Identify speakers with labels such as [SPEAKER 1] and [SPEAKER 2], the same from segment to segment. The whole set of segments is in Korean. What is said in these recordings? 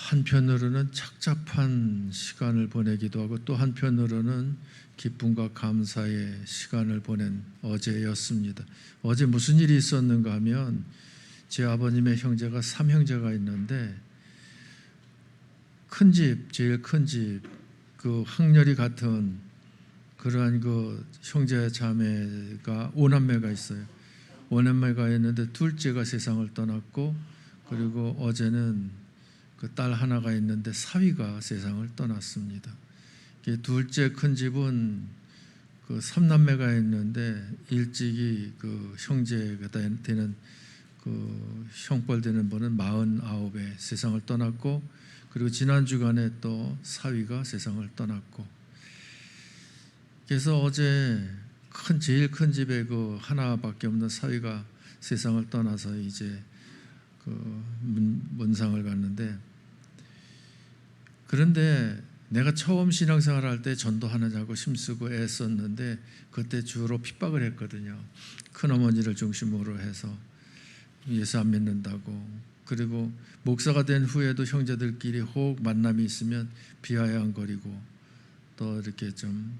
[SPEAKER 1] 한편으로는 착잡한 시간을 보내기도 하고 또 한편으로는 기쁨과 감사의 시간을 보낸 어제였습니다. 어제 무슨 일이 있었는가 하면 제 아버님의 형제가 3형제가 있는데 큰 집, 제일 큰 집, 그 학렬이 같은 그러한 그 형제 자매가 5남매가 있어요. 5남매가 있는데 둘째가 세상을 떠났고 그리고 어제는 그 딸 하나가 있는데 사위가 세상을 떠났습니다. 둘째 큰 집은 그 3남매가 있는데 일찍이 그 형제가 되는 그 형벌 되는 분은 49에 세상을 떠났고 그리고 지난 주간에 또 사위가 세상을 떠났고 그래서 어제 제일 큰 집에 그 하나밖에 없는 사위가 세상을 떠나서 이제 그 문상을 갔는데 그런데 내가 처음 신앙생활 할 때 전도하느냐고 힘쓰고 애썼는데 그때 주로 핍박을 했거든요. 큰어머니를 중심으로 해서 예수 안 믿는다고 그리고 목사가 된 후에도 형제들끼리 혹 만남이 있으면 비아냥거리고 또 이렇게 좀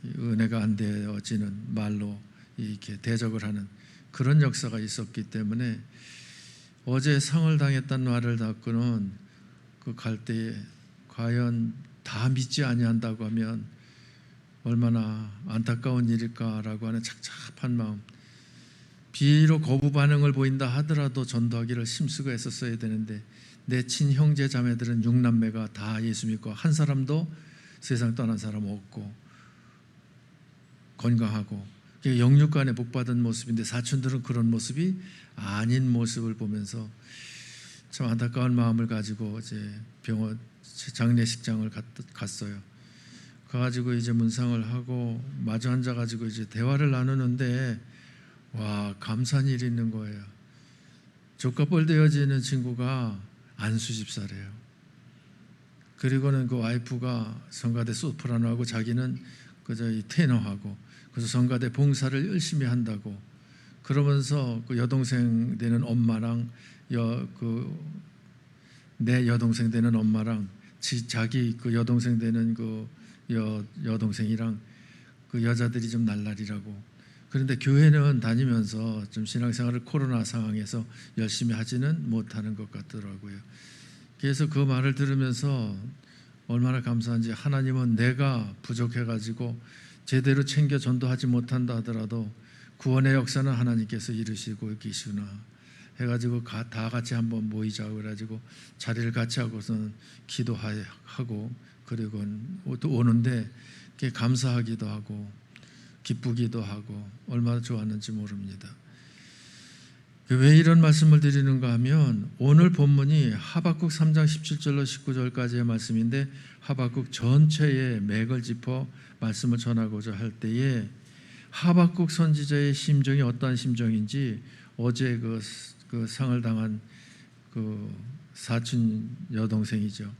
[SPEAKER 1] 은혜가 안 되어지는 말로 이렇게 대적을 하는 그런 역사가 있었기 때문에 어제 상을 당했다는 말을 듣고는 그 갈 때에 과연 다 믿지 아니한다고 하면 얼마나 안타까운 일일까라고 하는 착잡한 마음 비록 거부 반응을 보인다 하더라도 전도하기를 힘쓰고 애썼어야 되는데 내 친형제 자매들은 6남매가 다 예수 믿고 한 사람도 세상 떠난 사람 없고 건강하고 영육간에 복받은 모습인데 사촌들은 그런 모습이 아닌 모습을 보면서 참 안타까운 마음을 가지고 이제 병원 장례식장을 갔어요. 가가지고 이제 문상을 하고 마주 앉아가지고 이제 대화를 나누는데 와 감사한 일이 있는 거예요. 조카뻘 되어지는 친구가 안수 집사래요. 그리고는 그 와이프가 성가대 소프라노하고 자기는 그저 이 테너하고 그래서 성가대 봉사를 열심히 한다고 그러면서 그 여동생 되는 엄마랑 내 여동생 되는 엄마랑 자기 그 여동생 되는 그 여동생이랑 그 여자들이 좀 날라리라고 그런데 교회는 다니면서 좀 신앙생활을 코로나 상황에서 열심히 하지는 못하는 것 같더라고요. 그래서 그 말을 들으면서 얼마나 감사한지 하나님은 내가 부족해가지고 제대로 챙겨 전도하지 못한다 하더라도 구원의 역사는 하나님께서 이루시고 계시구나 해가지고 다 같이 한번 모이자고 그래가지고 자리를 같이 하고서는 기도하고 그리고 또 오는데 감사하기도 하고 기쁘기도 하고 얼마나 좋았는지 모릅니다. 왜 이런 말씀을 드리는가 하면 오늘 본문이 하박국 3장 17절로 19절까지의 말씀인데 하박국 전체의 맥을 짚어 말씀을 전하고자 할 때에 하박국 선지자의 심정이 어떠한 심정인지 어제 그 상을 당한 그 사촌 여동생이죠.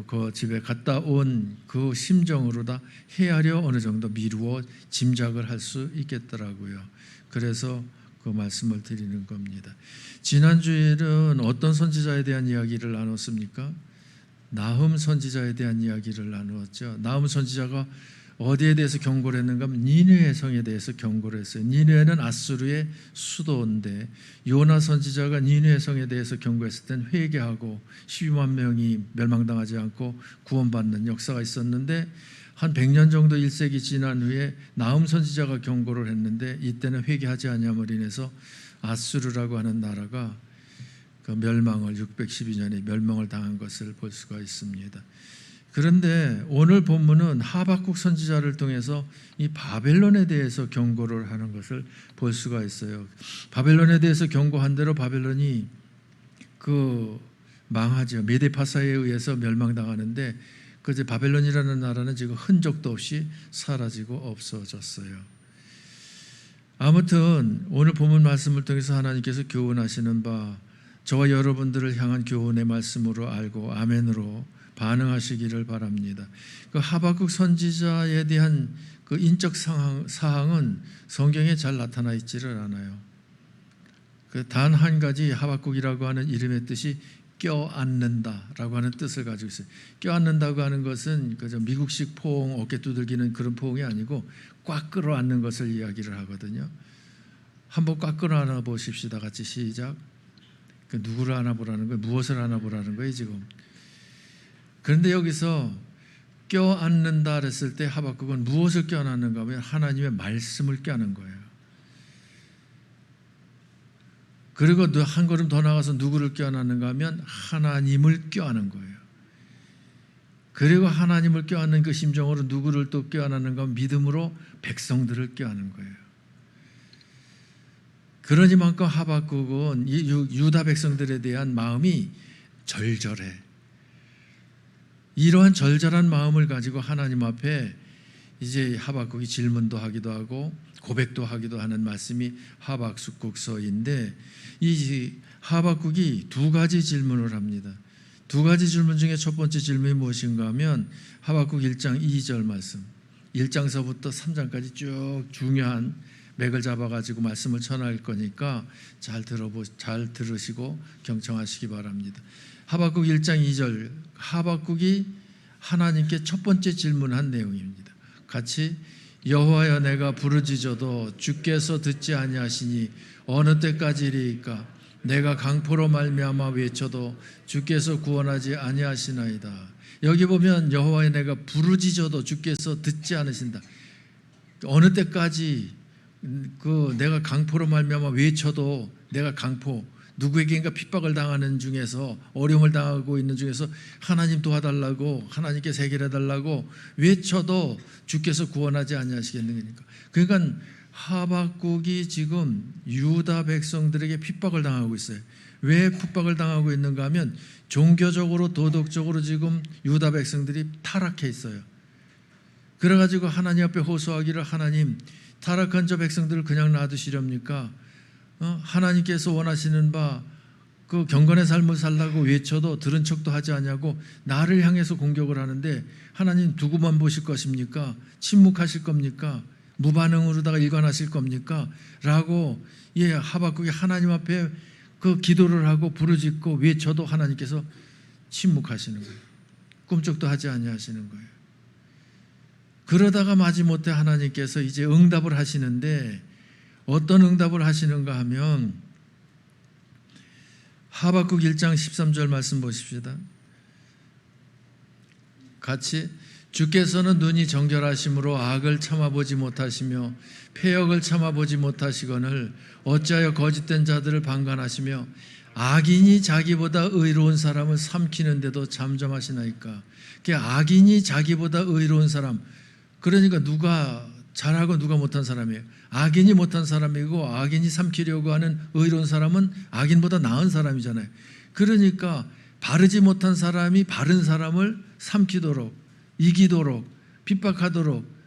[SPEAKER 1] 그 집에 갔다 온 그 심정으로 다 헤아려 어느 정도 미루어 짐작을 할 수 있겠더라고요. 그래서 그 말씀을 드리는 겁니다. 지난 주일은 어떤 선지자에 대한 이야기를 나눴습니까? 나훔 선지자에 대한 이야기를 나누었죠. 나훔 선지자가 어디에 대해서 경고를 했는가 하면 니느웨 성에 대해서 경고를 했어요. 니느웨는 아수르의 수도인데 요나 선지자가 니느웨 성에 대해서 경고했을 땐 회개하고 12만 명이 멸망당하지 않고 구원받는 역사가 있었는데 한 100년 정도 1세기 지난 후에 나훔 선지자가 경고를 했는데 이때는 회개하지 아니함으로 인해서 아수르라고 하는 나라가 그 멸망을 612년에 멸망을 당한 것을 볼 수가 있습니다. 그런데 오늘 본문은 하박국 선지자를 통해서 이 바벨론에 대해서 경고를 하는 것을 볼 수가 있어요. 바벨론에 대해서 경고한 대로 바벨론이 망하죠. 메데파사에 의해서 멸망당하는데 그제 바벨론이라는 나라는 지금 흔적도 없이 사라지고 없어졌어요. 아무튼 오늘 본문 말씀을 통해서 하나님께서 교훈하시는 바 저와 여러분들을 향한 교훈의 말씀으로 알고 아멘으로 반응하시기를 바랍니다. 그 하박국 선지자에 대한 그 인적 사항은 성경에 잘 나타나 있지를 않아요. 단 한 가지 하박국이라고 하는 이름의 뜻이 껴안는다라고 하는 뜻을 가지고 있어요. 껴안는다고 하는 것은 그저 미국식 포옹, 어깨 두들기는 그런 포옹이 아니고 꽉 끌어안는 것을 이야기를 하거든요. 한번 꽉 끌어안아 보십시다. 같이 시작. 그 누구를 안아보라는 거예요? 무엇을 안아보라는 거예요 지금? 그런데 여기서 껴안는다 그랬을 때 하박국은 무엇을 껴안는가 하면 하나님의 말씀을 껴안는 거예요. 그리고 한 걸음 더 나가서 누구를 껴안는가 하면 하나님을 껴안는 거예요. 그리고 하나님을 껴안는 그 심정으로 누구를 또 껴안는가 하면 믿음으로 백성들을 껴안는 거예요. 그러니만큼 하박국은 이 유다 백성들에 대한 마음이 절절해. 이러한 절절한 마음을 가지고 하나님 앞에 이제 하박국이 질문도 하기도 하고 고백도 하기도 하는 말씀이 하박국서인데, 이 하박국이 두 가지 질문을 합니다. 두 가지 질문 중에 첫 번째 질문이 무엇인가 하면 하박국 1장 2절 말씀, 1장서부터 3장까지 쭉 중요한 맥을 잡아가지고 말씀을 전할 거니까 잘 들으시고 경청하시기 바랍니다. 하박국 1장 2절, 하박국이 하나님께 첫 번째 질문한 내용입니다. 같이 여호와여 내가 부르짖어도 주께서 듣지 아니하시니 어느 때까지리이까 내가 강포로 말미암아 외쳐도 주께서 구원하지 아니하시나이다. 여기 보면 여호와여 내가 부르짖어도 주께서 듣지 않으신다. 어느 때까지 내가 강포로 말미암아 외쳐도 내가 강포, 누구에게인가 핍박을 당하는 중에서, 어려움을 당하고 있는 중에서 하나님 도와달라고, 하나님께서 해결해달라고 외쳐도 주께서 구원하지 아니하시겠느니까. 그러니까 하박국이 지금 유다 백성들에게 핍박을 당하고 있어요. 왜 핍박을 당하고 있는가 하면 종교적으로 도덕적으로 지금 유다 백성들이 타락해 있어요. 그래가지고 하나님 앞에 호소하기를, 하나님 타락한 저 백성들을 그냥 놔두시렵니까? 하나님께서 원하시는 바 그 경건의 삶을 살라고 외쳐도 들은 척도 하지 않냐고 나를 향해서 공격을 하는데 하나님 두고만 보실 것입니까? 침묵하실 겁니까? 무반응으로다가 일관하실 겁니까? 라고 하박국이 하나님 앞에 그 기도를 하고 부르짖고 외쳐도 하나님께서 침묵하시는 거예요. 꿈쩍도 하지 아니하시는 거예요. 그러다가 마지못해 하나님께서 이제 응답을 하시는데, 어떤 응답을 하시는가 하면 하박국 1장 13절 말씀 보십시다. 같이 주께서는 눈이 정결하심으로 악을 참아보지 못하시며 패역을 참아보지 못하시거늘 어찌하여 거짓된 자들을 방관하시며 악인이 자기보다 의로운 사람을 삼키는데도 잠잠하시나이까. 악인이 자기보다 의로운 사람, 그러니까 누가 잘하고 누가 못한 사람이에요. 악인이 못한 사람이고 악인이 삼키려고 하는 의로운 사람은 악인보다 나은 사람이잖아요. 그러니까 바르지 못한 사람이 바른 사람을 삼키도록, 이기도록, 핍박하도록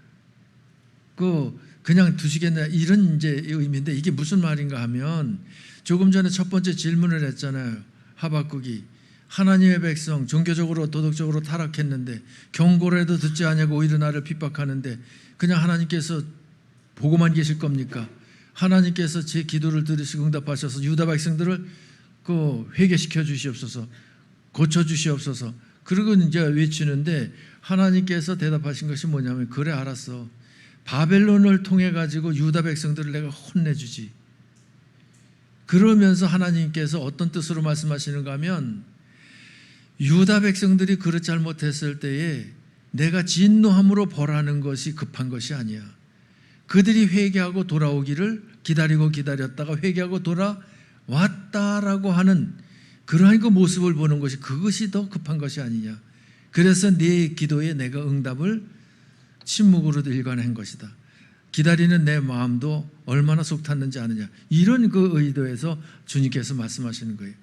[SPEAKER 1] 그냥 두시겠냐, 이런 이제 의미인데, 이게 무슨 말인가 하면 조금 전에 첫 번째 질문을 했잖아요. 하박국이 하나님의 백성 종교적으로 도덕적으로 타락했는데 경고라도 듣지 아니하고 오히려 나를 핍박하는데 그냥 하나님께서 보고만 계실 겁니까? 하나님께서 제 기도를 들으시고 응답하셔서 유다 백성들을 회개시켜 주시옵소서, 고쳐 주시옵소서. 그러고 이제 외치는데 하나님께서 대답하신 것이 뭐냐면, 그래 알았어, 바벨론을 통해 가지고 유다 백성들을 내가 혼내주지. 그러면서 하나님께서 어떤 뜻으로 말씀하시는가 하면, 유다 백성들이 그릇 잘못했을 때에 내가 진노함으로 벌하는 것이 급한 것이 아니야. 그들이 회개하고 돌아오기를 기다리고 기다렸다가 회개하고 돌아왔다라고 하는 그러한 그 모습을 보는 것이, 그것이 더 급한 것이 아니냐. 그래서 네 기도에 내가 응답을 침묵으로도 일관한 것이다. 기다리는 내 마음도 얼마나 속탔는지 아느냐. 이런 그 의도에서 주님께서 말씀하시는 거예요.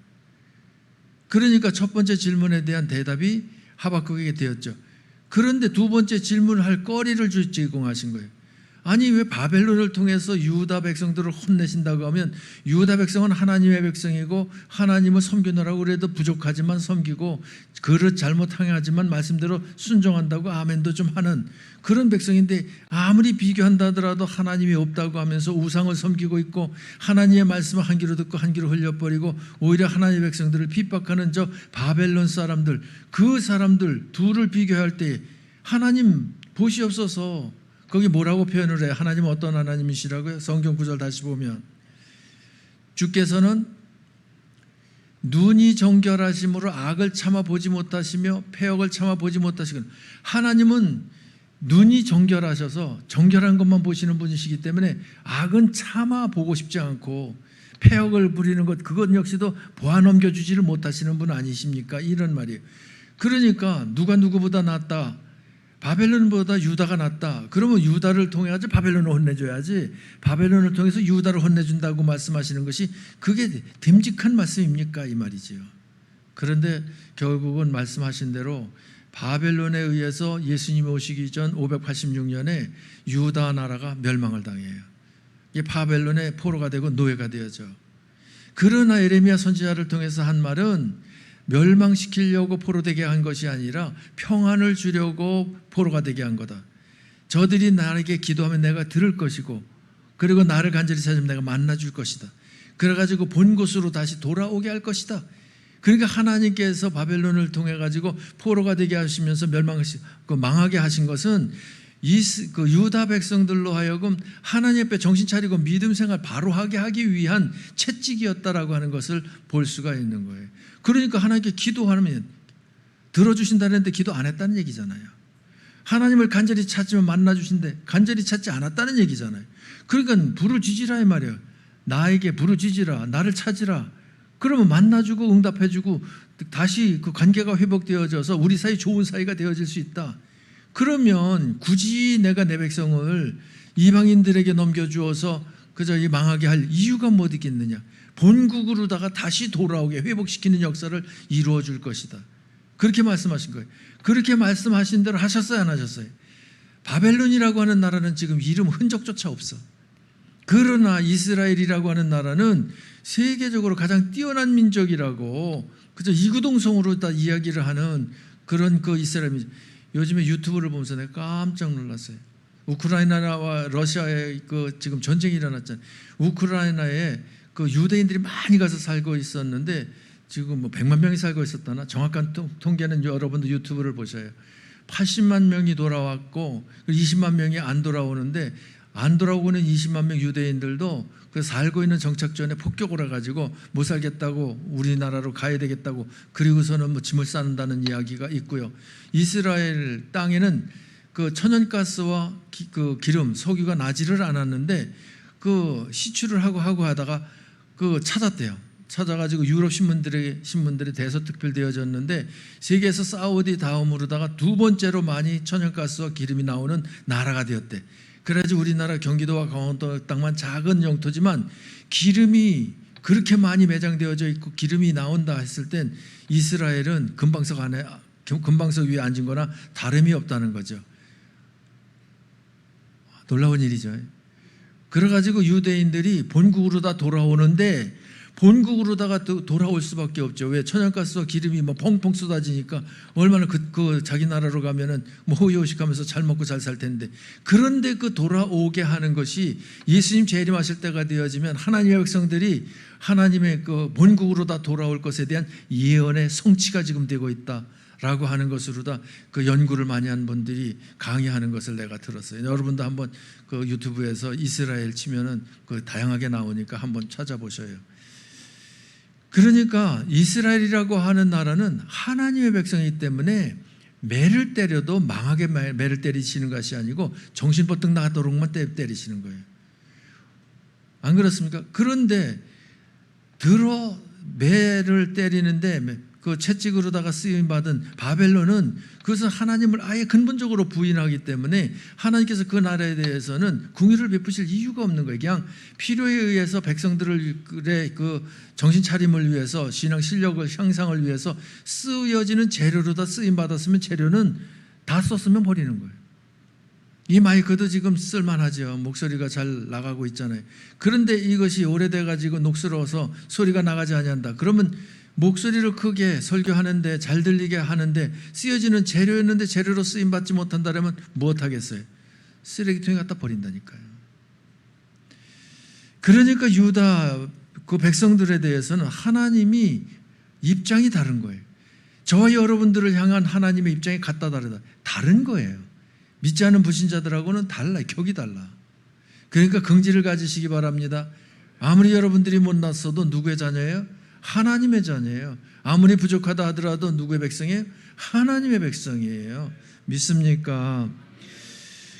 [SPEAKER 1] 그러니까 첫 번째 질문에 대한 대답이 하박국에게 되었죠. 그런데 두 번째 질문을 할 거리를 제공하신 거예요. 아니 왜 바벨론을 통해서 유다 백성들을 혼내신다고 하면 유다 백성은 하나님의 백성이고 하나님을 섬기느라고 그래도 부족하지만 섬기고 그릇 잘못 행하지만 말씀대로 순종한다고 아멘도 좀 하는 그런 백성인데 아무리 비교한다 하더라도 하나님이 없다고 하면서 우상을 섬기고 있고 하나님의 말씀을 한 귀로 듣고 한 귀로 흘려버리고 오히려 하나님의 백성들을 핍박하는 저 바벨론 사람들, 그 사람들 둘을 비교할 때 하나님 보시옵소서, 거기 뭐라고 표현을 해요? 하나님은 어떤 하나님이시라고요? 성경 구절 다시 보면 주께서는 눈이 정결하심으로 악을 참아 보지 못하시며 패역을 참아 보지 못하시거든. 하나님은 눈이 정결하셔서 정결한 것만 보시는 분이시기 때문에 악은 참아 보고 싶지 않고 패역을 부리는 것, 그것 역시도 보아 넘겨주지를 못하시는 분 아니십니까? 이런 말이에요. 그러니까 누가 누구보다 낫다, 바벨론보다 유다가 낫다. 그러면 유다를 통해 가지고 바벨론을 혼내줘야지, 바벨론을 통해서 유다를 혼내준다고 말씀하시는 것이 그게 됨직한 말씀입니까? 이 말이지요. 그런데 결국은 말씀하신 대로 바벨론에 의해서 예수님이 오시기 전 586년에 유다 나라가 멸망을 당해요. 이게 바벨론의 포로가 되고 노예가 되어져. 그러나 에레미야 선지자를 통해서 한 말은 멸망시키려고 포로 되게 한 것이 아니라 평안을 주려고 포로가 되게 한 거다. 저들이 나에게 기도하면 내가 들을 것이고 그리고 나를 간절히 찾으면 내가 만나줄 것이다. 그래가지고 본 곳으로 다시 돌아오게 할 것이다. 그러니까 하나님께서 바벨론을 통해 가지고 포로가 되게 하시면서 망하게 하신 것은 유다 백성들로 하여금 하나님 앞에 정신 차리고 믿음 생활 바로 하기 위한 채찍이었다라고 하는 것을 볼 수가 있는 거예요. 그러니까 하나님께 기도하면 들어주신다는데 기도 안 했다는 얘기잖아요. 하나님을 간절히 찾으면 만나주신데 간절히 찾지 않았다는 얘기잖아요. 그러니까 부르짖으라 이 말이에요. 나에게 부르짖으라, 나를 찾으라. 그러면 만나주고 응답해주고 다시 그 관계가 회복되어져서 우리 사이 좋은 사이가 되어질 수 있다. 그러면 굳이 내가 내 백성을 이방인들에게 넘겨주어서 그저 망하게 할 이유가 뭐 있겠느냐. 본국으로다가 다시 돌아오게 회복시키는 역사를 이루어 줄 것이다. 그렇게 말씀하신 거예요. 그렇게 말씀하신 대로 하셨어요, 안 하셨어요? 바벨론이라고 하는 나라는 지금 이름 흔적조차 없어. 그러나 이스라엘이라고 하는 나라는 세계적으로 가장 뛰어난 민족이라고 그저 이구동성으로 다 이야기를 하는 그런 그 이스라엘이. 요즘에 유튜브를 보면서 내가 깜짝 놀랐어요. 우크라이나와 러시아의 그 지금 전쟁이 일어났잖아요. 우크라이나에 그 유대인들이 많이 가서 살고 있었는데 지금 뭐 100만 명이 살고 있었다나, 정확한 통계는 여러분도 유튜브를 보셔요. 80만 명이 돌아왔고 20만 명이 안 돌아오는데, 안 돌아오고는 20만 명 유대인들도 그 살고 있는 정착전에 폭격을 해가지고 못 살겠다고 우리나라로 가야 되겠다고, 그리고서는 뭐 짐을 싸는다는 이야기가 있고요. 이스라엘 땅에는 그 천연가스와 그 기름, 석유가 나지를 않았는데 그 시추를 하고 하다가 그 찾았대요. 찾아가지고 유럽 신문들이 대서특필되어졌는데 세계에서 사우디 다음으로다가 두 번째로 많이 천연가스와 기름이 나오는 나라가 되었대. 그래가지고 우리나라 경기도와 강원도 땅만 작은 영토지만 기름이 그렇게 많이 매장되어져 있고 기름이 나온다 했을 땐 이스라엘은 금방석 위에 앉은 거나 다름이 없다는 거죠. 놀라운 일이죠. 그래가지고 유대인들이 본국으로 다 돌아오는데 본국으로다가 또 돌아올 수밖에 없죠. 왜? 천연가스와 기름이 뭐 펑펑 쏟아지니까 얼마나 그 자기 나라로 가면은 뭐 호의호식하면서 잘 먹고 잘 살 텐데. 그런데 그 돌아오게 하는 것이 예수님 재림하실 때가 되어지면 하나님의 백성들이 하나님의 그 본국으로 다 돌아올 것에 대한 예언의 성취가 지금 되고 있다라고 하는 것으로 다 그 연구를 많이 한 분들이 강의하는 것을 내가 들었어요. 여러분도 한번 그 유튜브에서 이스라엘 치면은 그 다양하게 나오니까 한번 찾아보셔요. 그러니까 이스라엘이라고 하는 나라는 하나님의 백성이기 때문에 매를 때려도 망하게 매를 때리시는 것이 아니고 정신 버뜩 나도록만 때리시는 거예요. 안 그렇습니까? 그런데 매를 때리는데 그 채찍으로다가 쓰임받은 바벨론은 그것은 하나님을 아예 근본적으로 부인하기 때문에 하나님께서 그 나라에 대해서는 긍휼을 베푸실 이유가 없는 거예요. 그냥 필요에 의해서 백성들의 그 정신 차림을 위해서, 신앙 실력을 향상을 위해서 쓰여지는 재료로다 쓰임받았으면 재료는 다 썼으면 버리는 거예요. 이 마이크도 지금 쓸만하죠. 목소리가 잘 나가고 있잖아요. 그런데 이것이 오래돼 가지고 녹슬어서 소리가 나가지 아니한다. 그러면 목소리를 크게 설교하는데 잘 들리게 하는데 쓰여지는 재료였는데 재료로 쓰임 받지 못한다면 무엇 하겠어요? 쓰레기통에 갖다 버린다니까요. 그러니까 유다 그 백성들에 대해서는 하나님이 입장이 다른 거예요. 저와 여러분들을 향한 하나님의 입장이 같다 다르다. 다른 거예요. 믿지 않은 불신자들하고는 달라요. 격이 달라. 그러니까 긍지를 가지시기 바랍니다. 아무리 여러분들이 못났어도 누구의 자녀예요? 하나님의 자녀예요. 아무리 부족하다 하더라도 누구의 백성이에요? 하나님의 백성이에요. 믿습니까?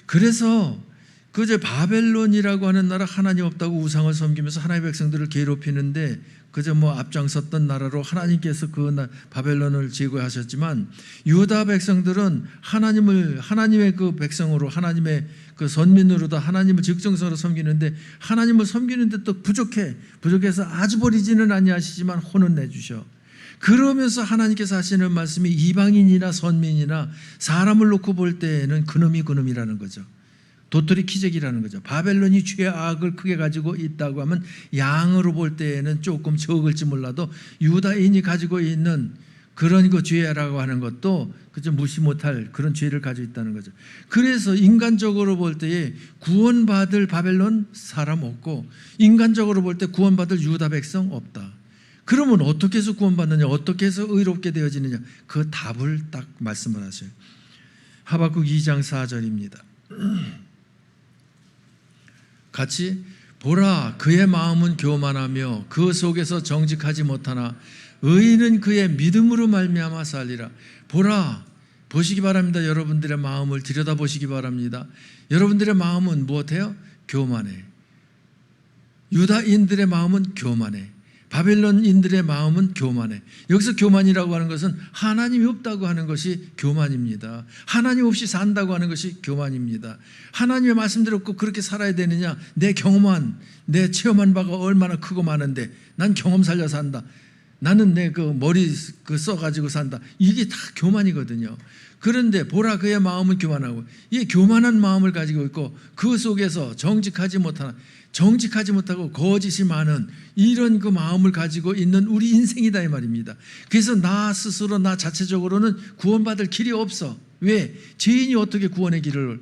[SPEAKER 1] 그래서 그제 바벨론이라고 하는 나라 하나님 없다고 우상을 섬기면서 하나님의 백성들을 괴롭히는데 그저 앞장섰던 나라로 하나님께서 그 바벨론을 제거하셨지만 유다 백성들은 하나님의 그 백성으로 하나님의 그 선민으로도 하나님을 적정성으로 섬기는데 하나님을 섬기는데 또 부족해서 아주 버리지는 아니하시지만 혼은 내주셔. 그러면서 하나님께서 하시는 말씀이 이방인이나 선민이나 사람을 놓고 볼 때에는 그놈이라는 거죠. 도토리 키재기라는 거죠. 바벨론이 죄악을 크게 가지고 있다고 하면 양으로 볼 때에는 조금 적을지 몰라도 유다인이 가지고 있는 그런 그 죄라고 하는 것도 그저 무시 못할 그런 죄를 가지고 있다는 거죠. 그래서 인간적으로 볼 때에 구원받을 바벨론 사람 없고 인간적으로 볼 때 구원받을 유다 백성 없다. 그러면 어떻게 해서 구원받느냐, 어떻게 해서 의롭게 되어지느냐, 그 답을 딱 말씀을 하세요. 하박국 2장 4절입니다. 같이 보라, 그의 마음은 교만하며 그 속에서 정직하지 못하나 의인은 그의 믿음으로 말미암아 살리라. 보라, 보시기 바랍니다. 여러분들의 마음을 들여다보시기 바랍니다. 여러분들의 마음은 무엇해요? 교만해. 유다인들의 마음은 교만해. 바벨론인들의 마음은 교만해. 여기서 교만이라고 하는 것은 하나님이 없다고 하는 것이 교만입니다. 하나님 없이 산다고 하는 것이 교만입니다. 하나님의 말씀대로 꼭 그렇게 살아야 되느냐? 내 체험한 바가 얼마나 크고 많은데 난 경험 살려 산다. 나는 내 그 머리 써가지고 산다. 이게 다 교만이거든요. 그런데 보라, 그의 마음은 교만하고, 이 교만한 마음을 가지고 있고 그 속에서 정직하지 못하고 거짓이 많은 이런 그 마음을 가지고 있는 우리 인생이다 이 말입니다. 그래서 나 스스로 나 자체적으로는 구원받을 길이 없어. 왜? 죄인이 어떻게 구원의 길을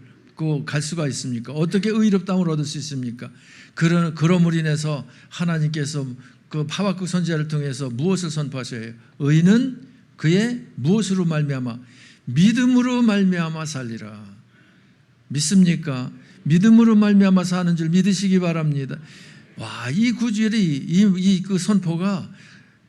[SPEAKER 1] 갈 수가 있습니까? 어떻게 의롭다함을 얻을 수 있습니까? 그럼으로 인해서 하나님께서 그 하박국 선지자를 통해서 무엇을 선포하셔야 해요? 의인은 그의 무엇으로 말미암아? 믿음으로 말미암아 살리라. 믿습니까? 믿음으로 말미암아 사는 줄 믿으시기 바랍니다. 와, 이 구절이 그 선포가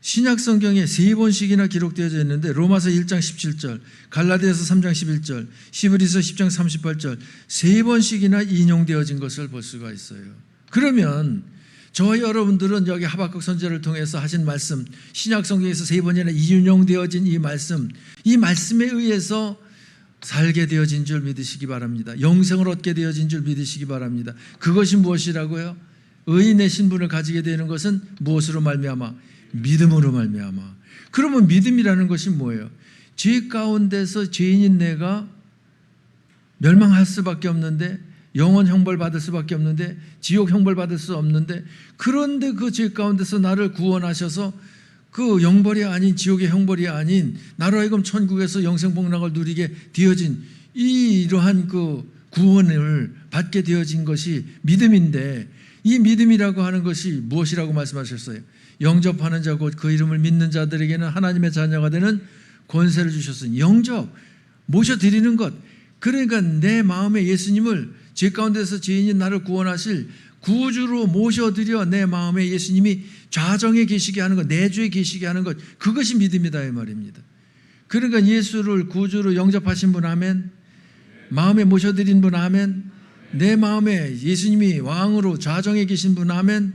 [SPEAKER 1] 신약 성경에 3번씩이나 기록되어져 있는데 로마서 1장 17절, 갈라디아서 3장 11절, 히브리서 10장 38절 3번씩이나 인용되어진 것을 볼 수가 있어요. 그러면 저와 여러분들은 여기 하박국 선지자를 통해서 하신 말씀, 신약 성경에서 3번이나 인용되어진 이 말씀에 의해서 살게 되어진 줄 믿으시기 바랍니다. 영생을 얻게 되어진 줄 믿으시기 바랍니다. 그것이 무엇이라고요? 의인의 신분을 가지게 되는 것은 무엇으로 말미암아? 믿음으로 말미암아. 그러면 믿음이라는 것이 뭐예요? 죄 가운데서 죄인인 내가 멸망할 수밖에 없는데, 영원 형벌 받을 수밖에 없는데, 지옥 형벌 받을 수 없는데, 그런데 그 죄 가운데서 나를 구원하셔서 그 영벌이 아닌, 지옥의 형벌이 아닌 나로 하여금 천국에서 영생 복락을 누리게 되어진 이러한 그 구원을 받게 되어진 것이 믿음인데, 이 믿음이라고 하는 것이 무엇이라고 말씀하셨어요? 영접하는 자 곧 그 이름을 믿는 자들에게는 하나님의 자녀가 되는 권세를 주셨으니, 영접, 모셔드리는 것. 그러니까 내 마음에 예수님을, 죄 가운데서 죄인인 나를 구원하실 구주로 모셔드려 내 마음에 예수님이 좌정에 계시게 하는 것, 내주에 계시게 하는 것, 그것이 믿음이다 이 말입니다. 그러니까 예수를 구주로 영접하신 분 아멘, 마음에 모셔드린 분 아멘, 내 마음에 예수님이 왕으로 좌정에 계신 분 아멘,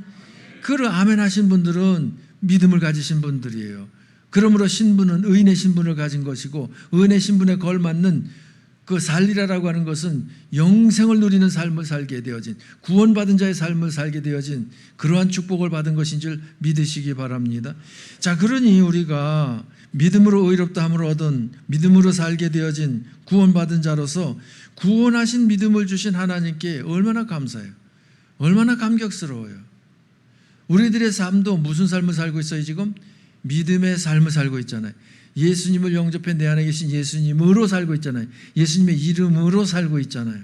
[SPEAKER 1] 그 아멘 하신 분들은 믿음을 가지신 분들이에요. 그러므로 신분은 의인의 신분을 가진 것이고 의인의 신분에 걸맞는 그 살리라라고 하는 것은 영생을 누리는 삶을 살게 되어진, 구원받은 자의 삶을 살게 되어진 그러한 축복을 받은 것인 줄 믿으시기 바랍니다. 자, 그러니 우리가 믿음으로 의롭다함을 얻은, 믿음으로 살게 되어진 구원받은 자로서 구원하신 믿음을 주신 하나님께 얼마나 감사해요. 얼마나 감격스러워요. 우리들의 삶도 무슨 삶을 살고 있어요? 지금 믿음의 삶을 살고 있잖아요. 예수님을 영접해 내 안에 계신 예수님으로 살고 있잖아요. 예수님의 이름으로 살고 있잖아요.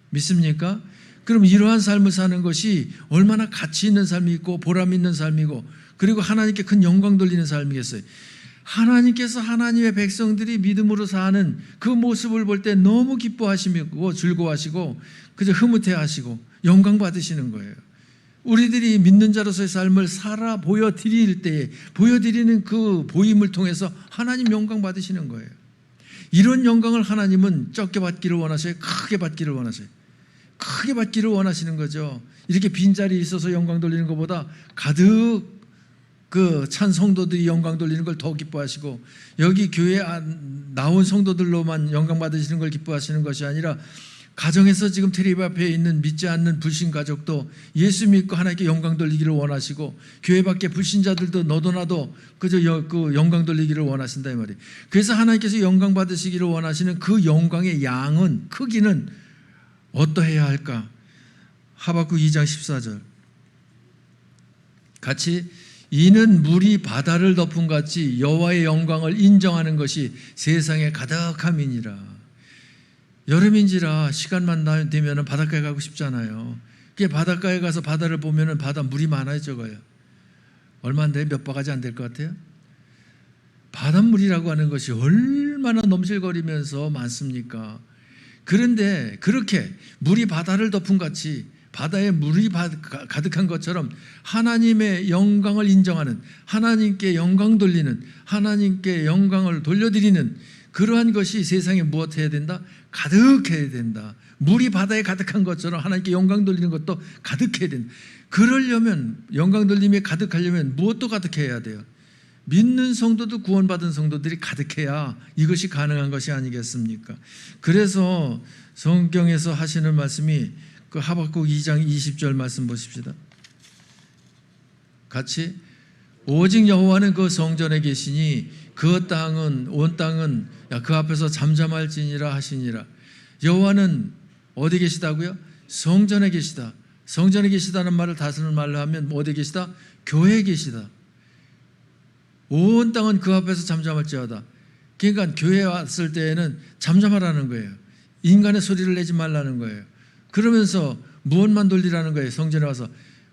[SPEAKER 1] 믿습니까? 그럼 이러한 삶을 사는 것이 얼마나 가치 있는 삶이 있고 보람 있는 삶이고, 그리고 하나님께 큰 영광 돌리는 삶이겠어요. 하나님께서 하나님의 백성들이 믿음으로 사는 그 모습을 볼 때 너무 기뻐하시고 즐거워하시고 그저 흐뭇해하시고 영광 받으시는 거예요. 우리들이 믿는 자로서의 삶을 살아 보여드릴 때에 보여드리는 그 보임을 통해서 하나님 영광 받으시는 거예요. 이런 영광을 하나님은 적게 받기를 원하셔요? 크게 받기를 원하셔요? 크게 받기를 원하시는 거죠. 이렇게 빈자리 있어서 영광 돌리는 것보다 가득 그 찬 성도들이 영광 돌리는 걸 더 기뻐하시고, 여기 교회에 나온 성도들로만 영광 받으시는 걸 기뻐하시는 것이 아니라 가정에서 지금 텔레비 앞에 있는 믿지 않는 불신 가족도 예수 믿고 하나님께 영광 돌리기를 원하시고, 교회 밖에 불신자들도 너도 나도 그저 그 영광 돌리기를 원하신다 이 말이에요. 그래서 하나님께서 영광 받으시기를 원하시는 그 영광의 양은, 크기는 어떠해야 할까? 하박국 2장 14절 같이, 이는 물이 바다를 덮은 같이 여호와의 영광을 인정하는 것이 세상에 가득함이니라. 여름인지라 시간만 되면 바닷가에 가고 싶잖아요. 그게 바닷가에 가서 바다를 보면 바다 물이 많아요, 적어요. 얼마인데? 몇 바가지 안 될 것 같아요? 바닷물이라고 하는 것이 얼마나 넘실거리면서 많습니까? 그런데 그렇게 물이 바다를 덮은 같이, 바다에 물이 가득한 것처럼 하나님의 영광을 인정하는, 하나님께 영광 돌리는, 하나님께 영광을 돌려드리는 그러한 것이 세상에 무엇해야 된다? 가득해야 된다. 물이 바다에 가득한 것처럼 하나님께 영광 돌리는 것도 가득해야 된다. 그러려면, 영광 돌림이 가득하려면 무엇도 가득해야 돼요? 믿는 성도도 구원받은 성도들이 가득해야 이것이 가능한 것이 아니겠습니까? 그래서 성경에서 하시는 말씀이 그 하박국 2장 20절 말씀 보십시다. 같이, 오직 여호와는 그 성전에 계시니 그 땅은, 온 땅은 그 앞에서 잠잠할지니라 하시니라. 여호와는 어디 계시다고요? 성전에 계시다. 성전에 계시다는 말을 다스는 말로 하면 어디 계시다? 교회에 계시다. 온 땅은 그 앞에서 잠잠할지어다. 그러니까 교회에 왔을 때에는 잠잠하라는 거예요. 인간의 소리를 내지 말라는 거예요. 그러면서 무엇만 돌리라는 거예요? 성전에 와서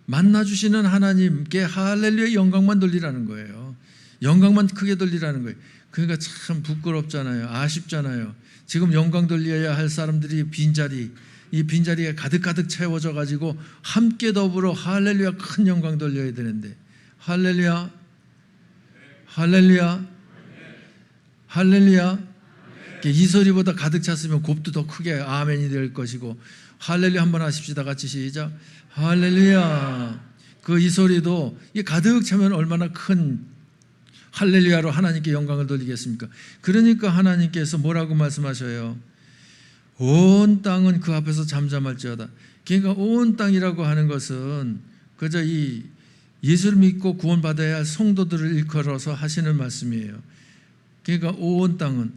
[SPEAKER 1] 만나주시는 하나님께 할렐루야 영광만 돌리라는 거예요. 영광만 크게 돌리라는 거예요. 그러니까 참 부끄럽잖아요. 아쉽잖아요. 지금 영광 돌려야 할 사람들이 빈자리, 이 빈자리가 가득가득 채워져 가지고 함께 더불어 할렐루야 큰 영광 돌려야 되는데, 할렐루야, 할렐루야, 할렐루야, 이 소리보다 가득 찼으면 곱도 더 크게 아멘이 될 것이고, 할렐루야 한번 하십시다. 같이 시작. 할렐루야. 그 이 소리도 이 가득 차면 얼마나 큰 할렐루야로 하나님께 영광을 돌리겠습니까? 그러니까 하나님께서 뭐라고 말씀하셔요? 온 땅은 그 앞에서 잠잠할지어다. 그러니까 온 땅이라고 하는 것은 그저 이 예수를 믿고 구원받아야 할 성도들을 일컬어서 하시는 말씀이에요. 그러니까 온 땅은,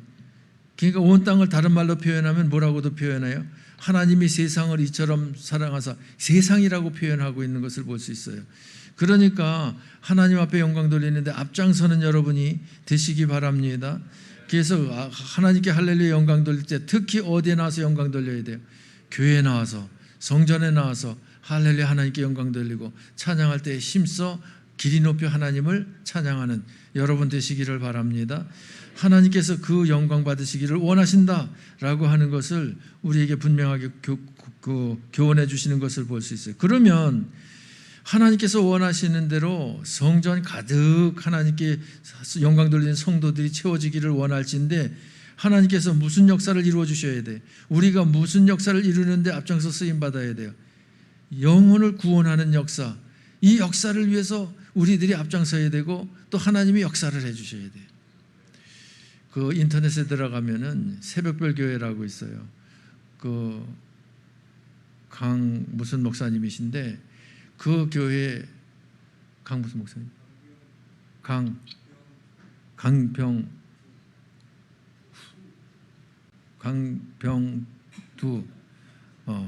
[SPEAKER 1] 그러니까 온 땅을 다른 말로 표현하면 뭐라고도 표현해요? 하나님이 세상을 이처럼 사랑하사, 세상이라고 표현하고 있는 것을 볼 수 있어요. 그러니까 하나님 앞에 영광 돌리는데 앞장서는 여러분이 되시기 바랍니다. 그래서 하나님께 할렐루야 영광 돌릴 때 특히 어디에 나와서 영광 돌려야 돼요? 교회에 나와서, 성전에 나와서 할렐루야 하나님께 영광 돌리고 찬양할 때 힘써 길이 높여 하나님을 찬양하는 여러분 되시기를 바랍니다. 하나님께서 그 영광 받으시기를 원하신다라고 하는 것을 우리에게 분명하게 교훈해 주시는 것을 볼 수 있어요. 그러면 하나님께서 원하시는 대로 성전 가득 하나님께 영광 돌리는 성도들이 채워지기를 원할진데, 하나님께서 무슨 역사를 이루어 주셔야 돼요? 우리가 무슨 역사를 이루는데 앞장서 쓰임 받아야 돼요? 영혼을 구원하는 역사, 이 역사를 위해서 우리들이 앞장서야 되고 또 하나님이 역사를 해 주셔야 돼요. 그 인터넷에 들어가면은 새벽별 교회라고 있어요. 그 강 무슨 목사님이신데 그 교회 강 무슨 목사님? 강병두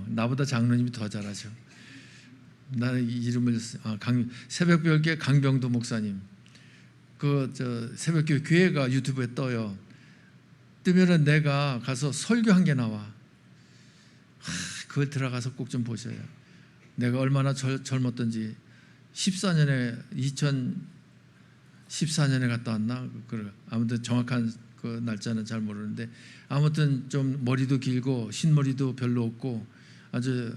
[SPEAKER 1] 나보다 장로님이 더 잘하죠. 나는 이름을 새벽별교회 강병두 목사님. 새벽교회 교회가 유튜브에 떠요. 뜨면은 내가 가서 설교한 게 나와. 그걸 들어가서 꼭 좀 보셔요. 내가 얼마나 젊었던지 2014년에 갔다 왔나? 아무튼 정확한 그 날짜는 잘 모르는데 아무튼 좀 머리도 길고 흰머리도 별로 없고 아주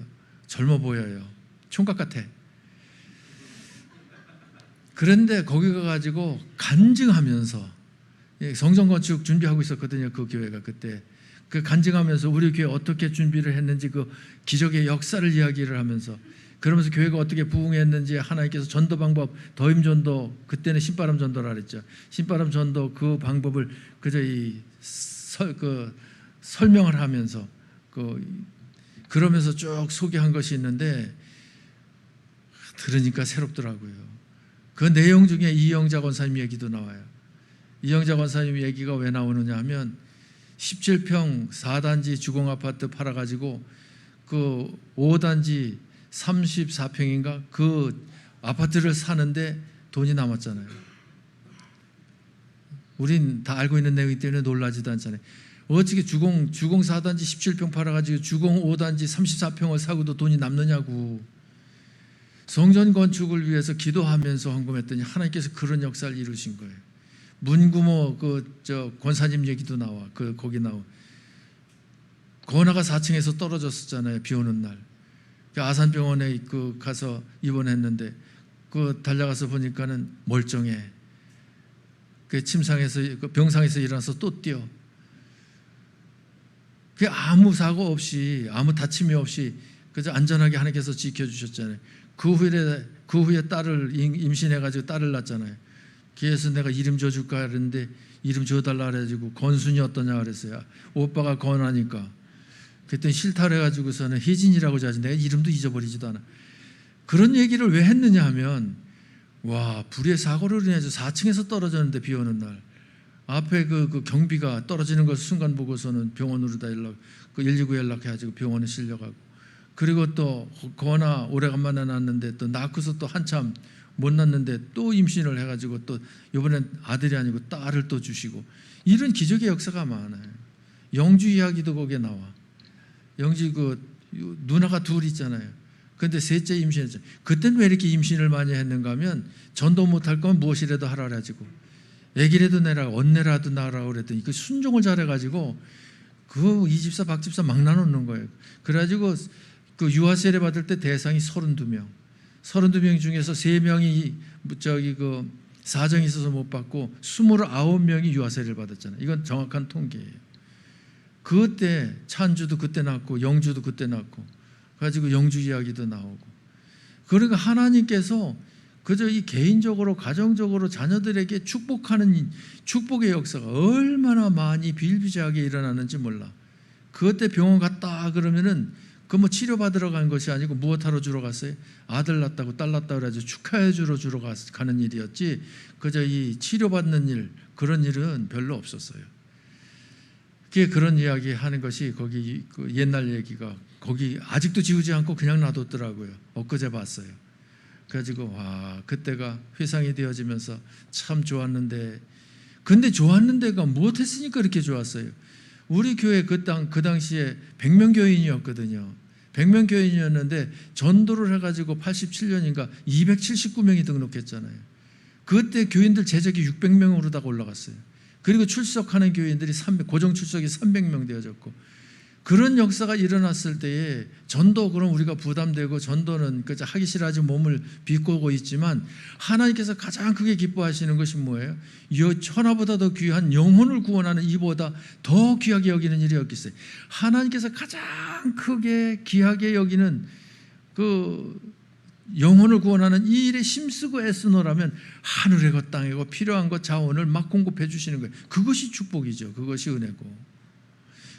[SPEAKER 1] 젊어 보여요. 총각 같아. 그런데 거기 가가지고 간증하면서 성전 건축 준비하고 있었거든요. 그 교회가 그때 그 간증하면서 우리 교회 어떻게 준비를 했는지 그 기적의 역사를 이야기를 하면서 그러면서 교회가 어떻게 부흥했는지 하나님께서 전도 방법 더임 전도 그때는 신바람 전도라 그랬죠. 신바람 전도 그 방법을 그저 설명을 하면서 그러면서 쭉 소개한 것이 있는데 들으니까 새롭더라고요. 그 내용 중에 이영자 권사님 얘기도 나와요. 이영자 권사님 얘기가 왜 나오느냐 하면 17평 4단지 주공아파트 팔아가지고 그 5단지 34평인가 그 아파트를 사는데 돈이 남았잖아요. 우린 다 알고 있는 내용이기 때문에 놀라지도 않잖아요. 어떻게 주공 4단지 17평 팔아가지고 주공 5단지 34평을 사고도 돈이 남느냐고. 성전 건축을 위해서 기도하면서 헌금했더니 하나님께서 그런 역사를 이루신 거예요. 문구모 권사님 얘기도 나와. 거기 나와. 권하가 4층에서 떨어졌었잖아요. 비 오는 날. 아산병원에 가서 입원했는데 달려가서 보니까는 멀쩡해. 침상에서 병상에서 일어나서 또 뛰어. 아무 사고 없이 아무 다침이 없이 그저 안전하게 하나님께서 지켜주셨잖아요. 그 후에 딸을 임신해가지고 딸을 낳았잖아요. 그래서 내가 이름 줘줄까 그랬는데 이름 줘달라 그래가지고 건순이 어떠냐 그랬어요. 오빠가 건하니까. 그랬더니 싫다 그래가지고서는 혜진이라고 자지 내가 이름도 잊어버리지도 않아. 그런 얘기를 왜 했느냐 하면 불의 사고를 인해서 4층에서 떨어졌는데 비 오는 날 앞에 그 경비가 떨어지는 걸 순간 보고서는 병원으로 다 119 연락해가지고 병원에 실려가고 그리고 또 건아 오래간만에 낳았는데 또 낳고서 또 한참 못 낳는데 또 임신을 해가지고 또 이번엔 아들이 아니고 딸을 또 주시고 이런 기적의 역사가 많아요. 영주 이야기도 거기에 나와. 영주 누나가 둘 있잖아요. 그런데 셋째 임신했죠. 그때는 왜 이렇게 임신을 많이 했는가 하면 전도 못할 거면 무엇이라도 하라 그래가지고 애기라도 내라 언내라도 낳으라고 그랬더니 그 순종을 잘해가지고 이 집사 박 집사 막 나누는 거예요. 그래가지고 그 유아 세례 받을 때 대상이 32명. 32명 중에서 3명이 사정이 있어서 못 받고 29명이 유아 세례를 받았잖아요. 이건 정확한 통계예요. 그때 찬주도 그때 낳고 영주도 그때 낳고 가지고 영주 이야기도 나오고 그러니까 하나님께서 그저 이 개인적으로 가정적으로 자녀들에게 축복하는 축복의 역사가 얼마나 많이 비일비재하게 일어나는지 몰라. 그때 병원 갔다 그러면은 치료받으러 간 것이 아니고 무엇하러 주러 갔어요? 아들 낳았다고 딸 낳았다고 그래가지고 축하해 주러 가는 일이었지 그저 이 치료받는 일 그런 일은 별로 없었어요. 그런 이야기 하는 것이 거기 옛날 얘기가 거기 아직도 지우지 않고 그냥 놔뒀더라고요. 엊그제 봤어요. 그래가지고 그때가 회상이 되어지면서 참 좋았는데 근데 좋았는데가 무엇했으니까 그렇게 좋았어요. 우리 교회 그 당시에 100명 교인이었거든요. 100명 교인이었는데 전도를 해가지고 87년인가 279명이 등록했잖아요. 그때 교인들 재적이 600명으로 다 올라갔어요. 그리고 출석하는 교인들이 고정 출석이 300명 되어졌고 그런 역사가 일어났을 때에 전도 그럼 우리가 부담되고 전도는 하기 싫어하지 몸을 비꼬고 있지만 하나님께서 가장 크게 기뻐하시는 것이 뭐예요? 천하보다 더 귀한 영혼을 구원하는 이보다 더 귀하게 여기는 일이 없겠어요. 하나님께서 가장 크게 귀하게 여기는 영혼을 구원하는 이 일에 힘쓰고 애쓰노라면 하늘이고 땅이고 필요한 것 자원을 막 공급해 주시는 거예요. 그것이 축복이죠. 그것이 은혜고.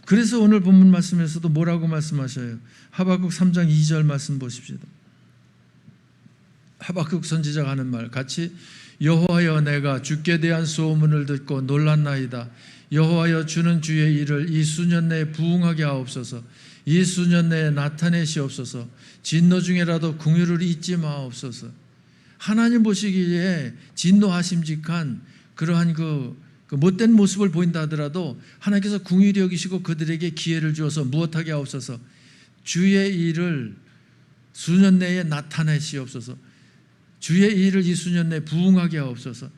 [SPEAKER 1] 그래서 오늘 본문 말씀에서도 뭐라고 말씀하셔요? 하박국 3장 2절 말씀 보십시다. 하박국 선지자가 하는 말 같이, 여호와여 내가 주께 대한 소문을 듣고 놀랐나이다. 여호와여 주는 주의 일을 이 수년 내에 부응하게 하옵소서. 이 수년 내에 나타내시옵소서. 진노 중에라도 긍휼을 잊지 마옵소서. 하나님 보시기에 진노하심직한 그러한 그 못된 모습을 보인다 하더라도 하나님께서 긍휼히 여기시고 그들에게 기회를 주어서 무엇하게 하옵소서. 주의 일을 수년 내에 나타내시옵소서. 주의 일을 이 수년 내에 부응하게 하옵소서.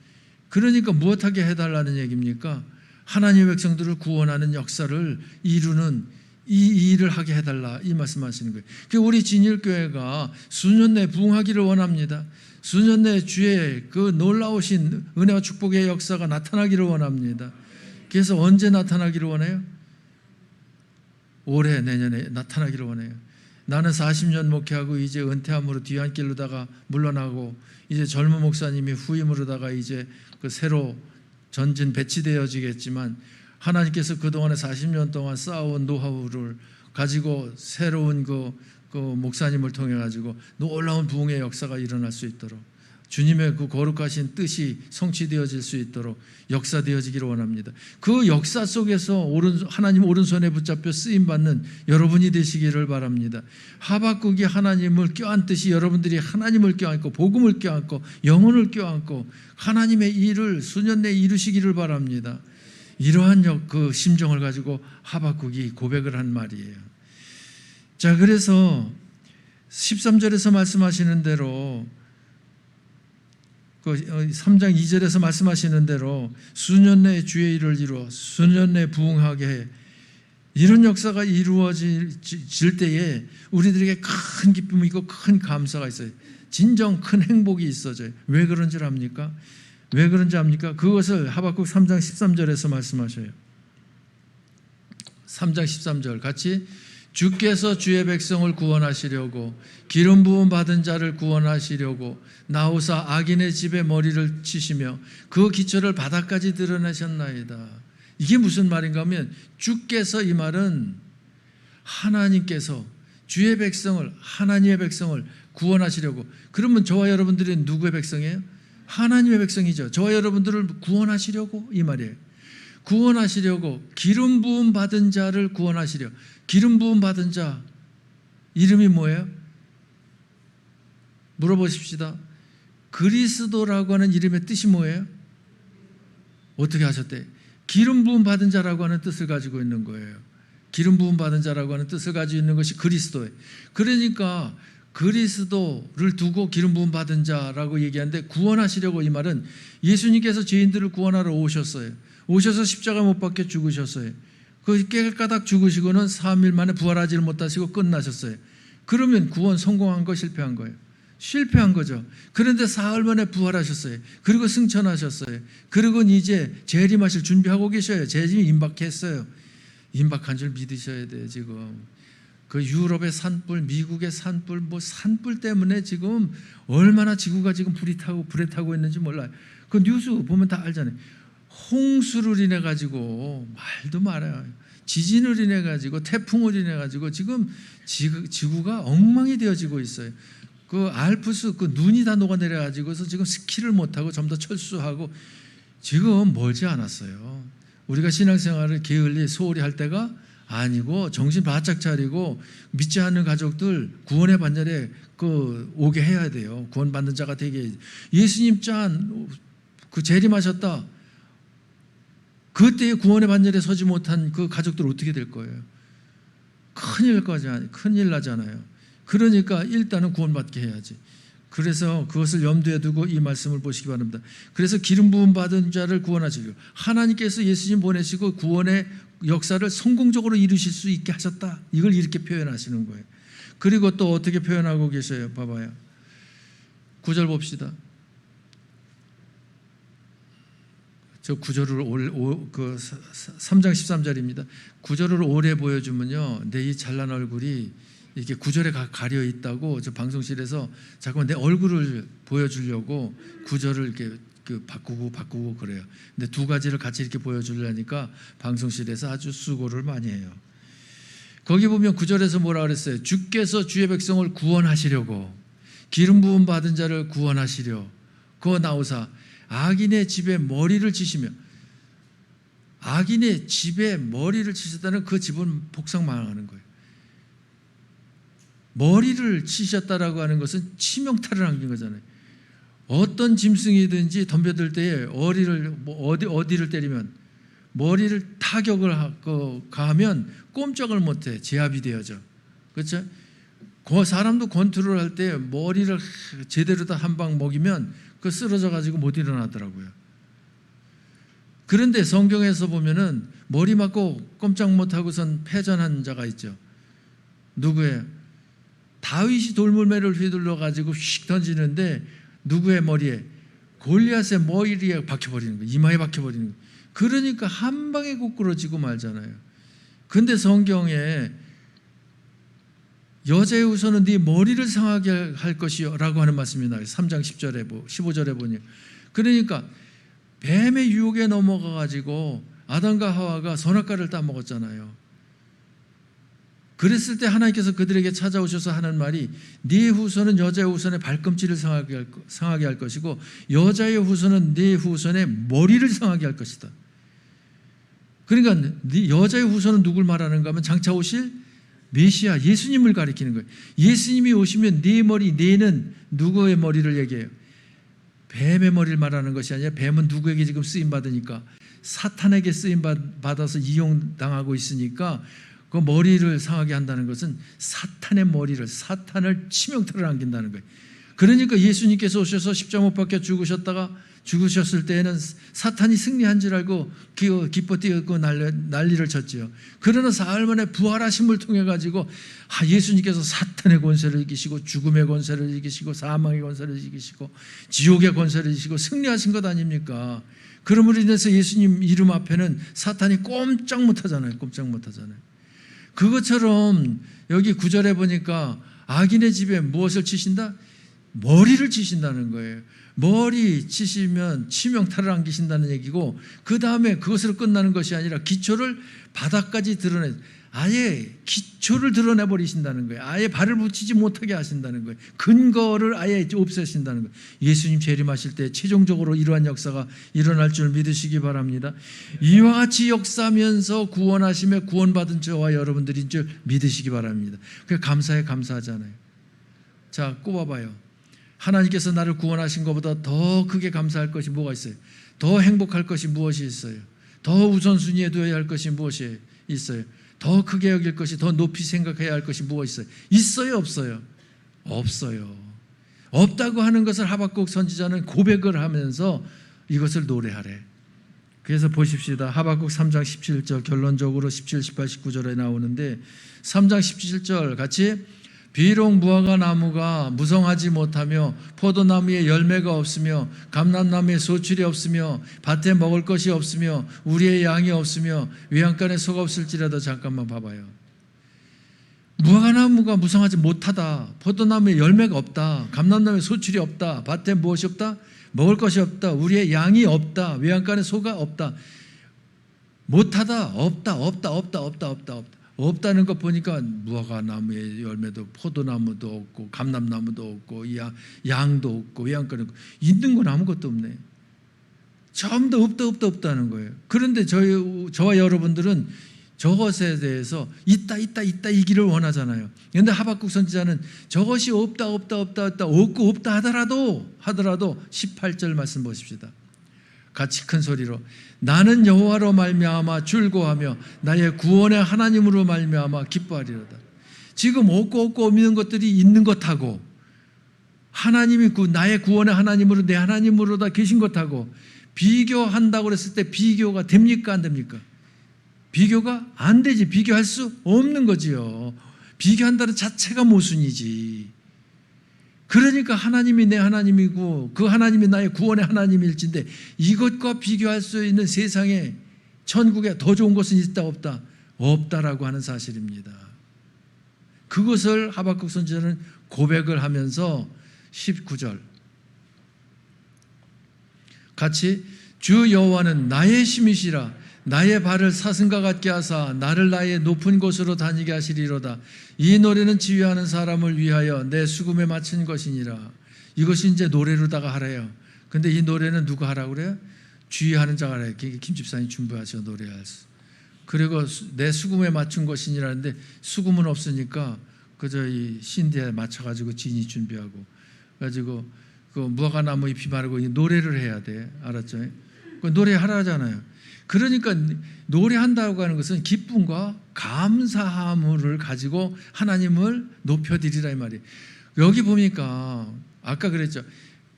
[SPEAKER 1] 그러니까 무엇하게 해달라는 얘기입니까? 하나님의 백성들을 구원하는 역사를 이루는 이 일을 하게 해달라, 이 말씀하시는 거예요. 우리 진일교회가 수년 내에 부응하기를 원합니다. 수년 내에 주의 그 놀라우신 은혜와 축복의 역사가 나타나기를 원합니다. 그래서 언제 나타나기를 원해요? 올해, 내년에 나타나기를 원해요. 나는 40년 목회하고 이제 은퇴함으로 뒤안길로다가 물러나고 이제 젊은 목사님이 후임으로다가 이제 그 새로 전진 배치되어지겠지만 하나님께서 그동안에 40년 동안 쌓아온 노하우를 가지고 새로운 그 목사님을 통해 가지고 놀라운 부흥의 역사가 일어날 수 있도록 주님의 그 거룩하신 뜻이 성취되어질 수 있도록 역사되어지기를 원합니다. 그 역사 속에서 하나님 오른손에 붙잡혀 쓰임받는 여러분이 되시기를 바랍니다. 하박국이 하나님을 껴안듯이 여러분들이 하나님을 껴안고 복음을 껴안고 영혼을 껴안고 하나님의 일을 수년 내에 이루시기를 바랍니다. 이러한 그 심정을 가지고 하박국이 고백을 한 말이에요. 자, 그래서 13절에서 말씀하시는 대로 3장 2절에서 말씀하시는 대로 수년 내에 주의 일을 이루어 수년 내에 부응하게 해. 이런 역사가 이루어질 때에 우리들에게 큰 기쁨이 있고 큰 감사가 있어요. 진정 큰 행복이 있어져요. 왜 그런 줄 압니까? 왜 그런지 압니까? 그것을 하박국 3장 13절에서 말씀하셔요. 3장 13절 같이, 주께서 주의 백성을 구원하시려고 기름 부음 받은 자를 구원하시려고 나오사 악인의 집에 머리를 치시며 그 기초를 바닥까지 드러내셨나이다. 이게 무슨 말인가 하면 주께서, 이 말은 하나님께서 주의 백성을, 하나님의 백성을 구원하시려고. 그러면 저와 여러분들이 누구의 백성이에요? 하나님의 백성이죠. 저와 여러분들을 구원하시려고, 이 말이에요. 구원하시려고 기름 부음 받은 자를 구원하시려. 기름 부음 받은 자 이름이 뭐예요? 물어보십시다. 그리스도라고 하는 이름의 뜻이 뭐예요? 어떻게 하셨대? 기름 부음 받은 자라고 하는 뜻을 가지고 있는 거예요. 기름 부음 받은 자라고 하는 뜻을 가지고 있는 것이 그리스도예요. 그러니까 그리스도를 두고 기름 부음 받은 자라고 얘기하는데, 구원하시려고, 이 말은 예수님께서 죄인들을 구원하러 오셨어요. 오셔서 십자가 못 박혀 죽으셨어요. 그 깨끗하게 죽으시고는 3일 만에 부활하지를 못하시고 끝나셨어요. 그러면 구원 성공한 거, 실패한 거예요? 실패한 거죠. 그런데 사흘 만에 부활하셨어요. 그리고 승천하셨어요. 그리고 이제 재림하실 준비하고 계셔요. 재림이 임박했어요. 임박한 줄 믿으셔야 돼요. 지금 그 유럽의 산불, 미국의 산불, 산불 때문에 지금 얼마나 지구가 지금 불에 타고 있는지 몰라요. 그 뉴스 보면 다 알잖아요. 홍수를 인해 가지고 말도 말아요. 지진을 인해 가지고 태풍을 인해 가지고 지금 지구가 엉망이 되어지고 있어요. 그 알프스 그 눈이 다 녹아내려 가지고서 지금 스키를 못 하고 좀 더 철수하고 지금 멀지 않았어요. 우리가 신앙생활을 게을리 소홀히 할 때가 아니고 정신 바짝 차리고 믿지 않는 가족들 구원의 반열에 오게 해야 돼요. 구원받는 자가 되게. 예수님 짠 그 재림하셨다. 그때 구원의 반열에 서지 못한 그 가족들 어떻게 될 거예요? 큰일 나잖아요. 그러니까 일단은 구원받게 해야지. 그래서 그것을 염두에 두고 이 말씀을 보시기 바랍니다. 그래서 기름 부음 받은 자를 구원하시려고 하나님께서 예수님 보내시고 구원의 역사를 성공적으로 이루실 수 있게 하셨다. 이걸 이렇게 표현하시는 거예요. 그리고 또 어떻게 표현하고 계셔요? 봐봐요. 9절 봅시다. 저 9절을 3장 13절입니다. 9절을 오래 보여주면요, 내 이 잘난 얼굴이 이렇게 구절에 가려 있다고 저 방송실에서 자꾸만 내 얼굴을 보여주려고 구절을 이렇게 바꾸고 그래요. 근데 두 가지를 같이 이렇게 보여주려니까 방송실에서 아주 수고를 많이 해요. 거기 보면 구절에서 뭐라 그랬어요? 주께서 주의 백성을 구원하시려고 기름 부음 받은 자를 구원하시려 그거 나오사 악인의 집에 머리를 치시며, 악인의 집에 머리를 치셨다는 그 집은 폭삭 망하는 거예요. 머리를 치셨다라고 하는 것은 치명타를 안긴 거잖아요. 어떤 짐승이든지 덤벼들 때에 어디를 때리면 머리를 타격을 가하면 꼼짝을 못해 제압이 되어져. 그렇죠? 그 사람도 컨트롤할 때 머리를 제대로 다 한 방 먹이면 그 쓰러져 가지고 못 일어나더라고요. 그런데 성경에서 보면은 머리 맞고 꼼짝 못하고선 패전한 자가 있죠. 누구예요? 다윗이 돌물매를 휘둘러 가지고 휙 던지는데 누구의 머리에? 골리앗의 머리에 박혀버리는 거예요. 이마에 박혀버리는 거예요. 그러니까 한 방에 고꾸러지고 말잖아요. 근데 성경에 여자의 후손은 네 머리를 상하게 할 것이요 라고 하는 말씀이 나와요. 3장 10절에 15절에 보니, 그러니까 뱀의 유혹에 넘어가 가지고 아담과 하와가 선악과를 따먹었잖아요. 그랬을 때 하나님께서 그들에게 찾아오셔서 하는 말이 네 후손은 여자의 후손의 발꿈치를 상하게 할 것이고 여자의 후손은 네 후손의 머리를 상하게 할 것이다. 그러니까 여자의 후손은 누굴 말하는가 하면 장차 오실 메시아 예수님을 가리키는 거예요. 예수님이 오시면 네 머리, 네는 누구의 머리를 얘기해요? 뱀의 머리를 말하는 것이 아니라 뱀은 누구에게 지금 쓰임받으니까 사탄에게 쓰임받아서 이용당하고 있으니까 그 머리를 상하게 한다는 것은 사탄의 머리를, 사탄을 치명타를 안긴다는 거예요. 그러니까 예수님께서 오셔서 십자가 못 박혀 죽으셨을 때에는 사탄이 승리한 줄 알고 기뻐 뛰고 난리를 쳤죠. 그러나 사흘 만에 부활하심을 통해 가지고 예수님께서 사탄의 권세를 이기시고 죽음의 권세를 이기시고 사망의 권세를 이기시고 지옥의 권세를 이기시고 승리하신 것 아닙니까? 그러므로 인해서 예수님 이름 앞에는 사탄이 꼼짝 못하잖아요. 꼼짝 못하잖아요. 그것처럼 여기 9절에 보니까 악인의 집에 무엇을 치신다? 머리를 치신다는 거예요. 머리 치시면 치명타를 안기신다는 얘기고, 그 다음에 그것으로 끝나는 것이 아니라 기초를 바닥까지 드러내, 아예 기초를 드러내버리신다는 거예요. 아예 발을 붙이지 못하게 하신다는 거예요. 근거를 아예 없애신다는 거예요. 예수님 재림하실 때 최종적으로 이러한 역사가 일어날 줄 믿으시기 바랍니다. 이와 같이 역사하면서 구원하심에 구원받은 저와 여러분들인 줄 믿으시기 바랍니다. 그래서 감사해 감사하잖아요. 자, 꼽아봐요. 하나님께서 나를 구원하신 것보다 더 크게 감사할 것이 뭐가 있어요? 더 행복할 것이 무엇이 있어요? 더 우선순위에 둬야 할 것이 무엇이 있어요? 더 크게 여길 것이, 더 높이 생각해야 할 것이 무엇이 있어요? 있어요, 없어요? 없어요. 없다고 하는 것을 하박국 선지자는 고백을 하면서 이것을 노래하래. 그래서 보십시다. 하박국 3장 17절 결론적으로 17, 18, 19절에 나오는데 3장 17절 같이 비록 무화과 나무가 무성하지 못하며 포도나무에 열매가 없으며 감람나무에 소출이 없으며 밭에 먹을 것이 없으며 우리의 양이 없으며 외양간에 소가 없을지라도, 잠깐만 봐봐요. 무화과 나무가 무성하지 못하다, 포도나무에 열매가 없다, 감람나무에 소출이 없다, 밭에 무엇이 없다? 먹을 것이 없다, 우리의 양이 없다, 외양간에 소가 없다. 못하다, 없다. 없다는 것 보니까 무화과 나무에 열매도 포도나무도 없고 감람나무도 없고 양도 없고 외양간도 없고 있는 건 아무것도 없네. 전부 다 없다는 거예요. 그런데 저와 여러분들은 저것에 대해서 있다 이기를 원하잖아요. 그런데 하박국 선지자는 저것이 없다 없고 없다 하더라도 18절 말씀 보십시다. 같이 큰 소리로 나는 여호와로 말미암아 즐거워하며 나의 구원의 하나님으로 말미암아 기뻐하리로다. 지금 없고 없는 것들이 있는 것하고 하나님이 나의 구원의 하나님으로 내 하나님으로 다 계신 것하고 비교한다고 그랬을 때 비교가 됩니까 안 됩니까? 비교가 안 되지. 비교할 수 없는 거지요. 비교한다는 자체가 모순이지. 그러니까 하나님이 내 하나님이고 그 하나님이 나의 구원의 하나님일진데 이것과 비교할 수 있는 세상에 천국에 더 좋은 것은 있다 없다? 없다라고 하는 사실입니다. 그것을 하박국 선지자는 고백을 하면서 19절 같이 주 여호와는 나의 힘이시라 나의 발을 사슴과 같게 하사 나를 나의 높은 곳으로 다니게 하시리로다. 이 노래는 지휘하는 사람을 위하여 내 수금에 마친 것이니라. 이것이 이제 노래로다가 하래요. 근데 이 노래는 누가 하라고 그래요? 지휘하는 자가 하래요. 김 집사님 준비하셔 노래할 수. 그리고 내 수금에 맞춘 것이니라는데 수금은 없으니까 그저 이 신대에 맞춰가지고 진이 준비하고 가지고 그 무화과나무 잎이 마르고 노래를 해야 돼. 알았죠? 그 노래하라잖아요. 그러니까 노래한다고 하는 것은 기쁨과 감사함을 가지고 하나님을 높여드리라 이 말이에요. 여기 보니까 아까 그랬죠.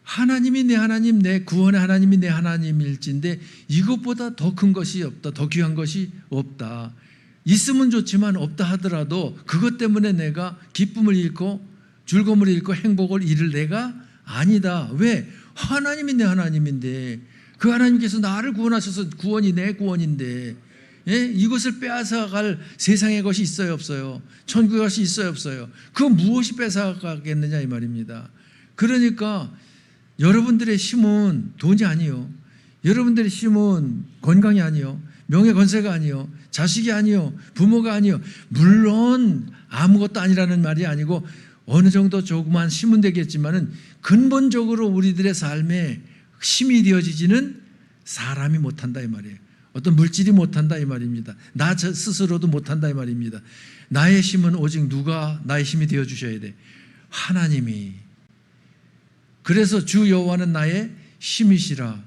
[SPEAKER 1] 하나님이 내 하나님, 내 구원의 하나님이 내 하나님일진데 이것보다 더 큰 것이 없다, 더 귀한 것이 없다. 있으면 좋지만 없다 하더라도 그것 때문에 내가 기쁨을 잃고 즐거움을 잃고 행복을 잃을 내가 아니다. 왜? 하나님이 내 하나님인데 그 하나님께서 나를 구원하셔서 구원이 내 구원인데 이것을 빼앗아갈 세상의 것이 있어요 없어요? 천국의 것이 있어요 없어요? 그 무엇이 뺏어가겠느냐 이 말입니다. 그러니까 여러분들의 힘은 돈이 아니요, 여러분들의 힘은 건강이 아니요, 명예 건세가 아니요, 자식이 아니요, 부모가 아니요. 물론 아무것도 아니라는 말이 아니고 어느 정도 조그만 힘은 되겠지만은 근본적으로 우리들의 삶에 힘이 되어지지는 사람이 못한다 이 말이에요. 어떤 물질이 못한다 이 말입니다. 나 스스로도 못한다 이 말입니다. 나의 힘은 오직 누가 나의 힘이 되어주셔야 돼? 하나님이. 그래서 주 여호와는 나의 힘이시라.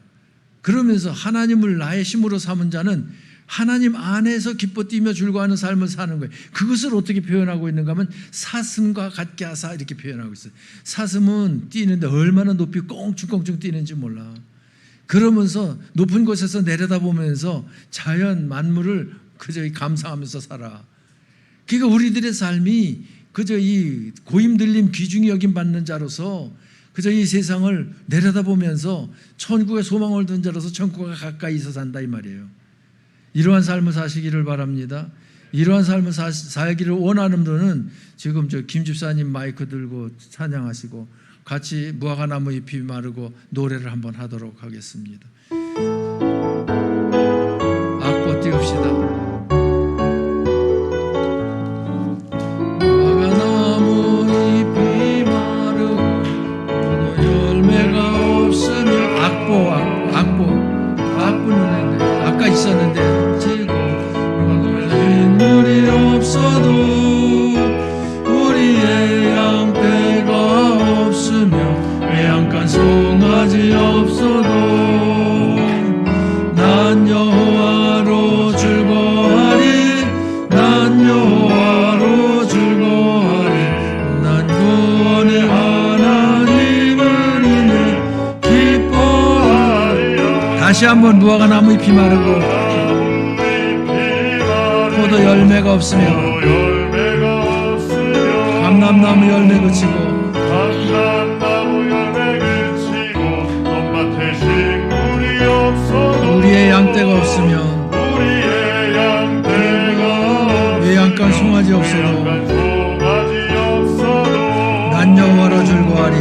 [SPEAKER 1] 그러면서 하나님을 나의 힘으로 삼은 자는 하나님 안에서 기뻐 뛰며 즐거워하는 삶을 사는 거예요. 그것을 어떻게 표현하고 있는가 하면 사슴과 같게 하사 이렇게 표현하고 있어요. 사슴은 뛰는데 얼마나 높이 꽁충꽁충 뛰는지 몰라. 그러면서 높은 곳에서 내려다보면서 자연 만물을 그저 감상하면서 살아. 그러니까 우리들의 삶이 그저 이 고임들림 귀중히 여김받는 자로서 그저 이 세상을 내려다보면서 천국의 소망을 둔 자로서 천국과 가까이서 산다 이 말이에요. 이러한 삶을 사시기를 바랍니다. 이러한 삶을 살기를 원하는 분은 지금 저 김 집사님 마이크 들고 찬양하시고 같이 무화과나무 잎이 마르고 노래를 한번 하도록 하겠습니다. 악보 띄웁시다. 무화과나무 잎이 마르고 열매가 없으며 악보는 아까 있었는데 인물이 없어도 우리의 양떼가 없으며 외양간 송아지 없어도 난 여호와로 즐거워하리 난 여호와로 즐거워하리 난 구원의 하나님을 인해 기뻐하리라. 다시 한번 무화과나무 잎이 마르고 포도 열매가 없으며 감람나무 열매 그치고 논밭에 식물이 없어도 우리의 양떼가 없으며 외양간 송아지 없어도 난 여호와로 즐거워하리